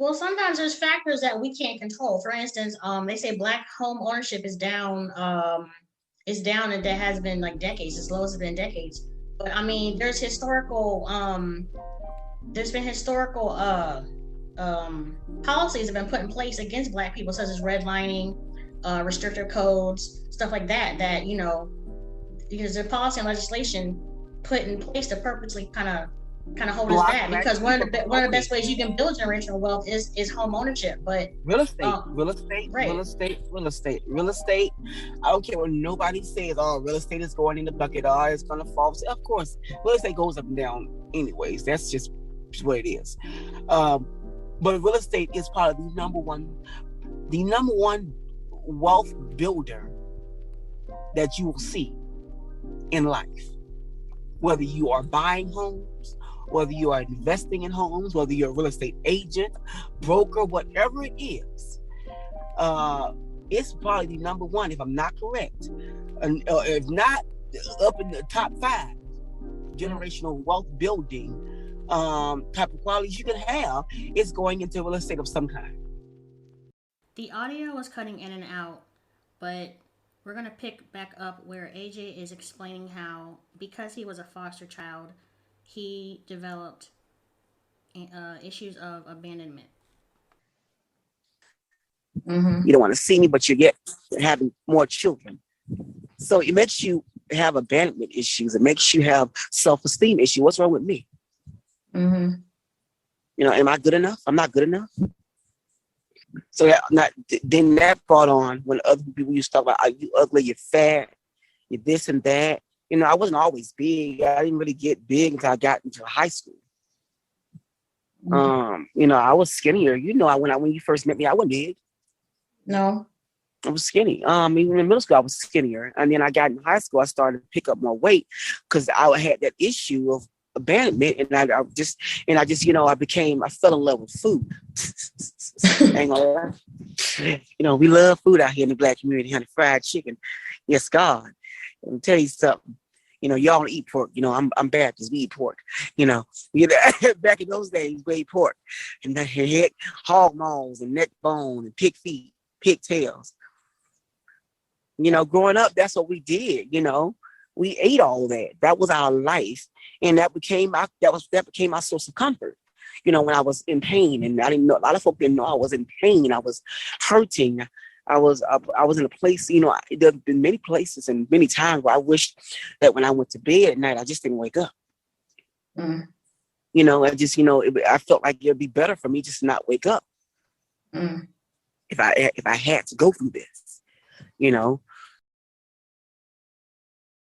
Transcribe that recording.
Well, sometimes there's factors that we can't control. For instance, they say black home ownership is down, and that has been like decades, as low as it's been decades. But I mean, there's been historical policies have been put in place against black people, such as redlining, restrictive codes, stuff like that. That because there's policy and legislation put in place to purposely kind of hold us back. Black Because people one of the promoting best ways you can build generational wealth is home ownership. But real estate, um, real estate, real right. estate, real estate, real estate. I don't care what nobody says. Oh, real estate is going in the bucket. Oh, it's gonna fall. Of course, real estate goes up and down. Anyways, that's just what it is. Um, but real estate is probably the number one wealth builder that you will see in life. Whether you are buying homes, whether you are investing in homes, whether you're a real estate agent, broker, whatever it is, it's probably the number one, if I'm not correct, and if not up in the top five generational wealth building type of qualities you can have is going into real estate of some kind. The audio was cutting in and out, but we're going to pick back up where AJ is explaining how, because he was a foster child, he developed issues of abandonment. Mm-hmm. You don't want to see me, but you get having more children. So it makes you have abandonment issues. It makes you have self-esteem issues. What's wrong with me? Mm-hmm. Am I good enough? I'm not good enough. So then that brought on when other people used to talk about, are you ugly, you're fat, you're this and that. I wasn't always big. I didn't really get big until I got into high school. Mm-hmm. I was skinnier. When you first met me, I wasn't big. No. I was skinny. Even in middle school, I was skinnier. And then I got in high school, I started to pick up more weight because I had that issue of abandonment. And I fell in love with food. Ain't gonna lie. We love food out here in the Black community, honey. Fried chicken. Yes, God. Let me tell you something. Y'all don't eat pork. I'm Baptist. We eat pork. Back in those days, we ate pork. And then head hog maws and neck bone and pig feet, pigtails. Growing up, that's what we did. We ate all that. That was our life, and that became my source of comfort. When I was in pain, and I didn't know, a lot of folk didn't know I was in pain. I was hurting. I was in a place. There have been many places and many times where I wished that when I went to bed at night, I just didn't wake up. Mm. I felt like it'd be better for me just to not wake up. Mm. If I had to go through this.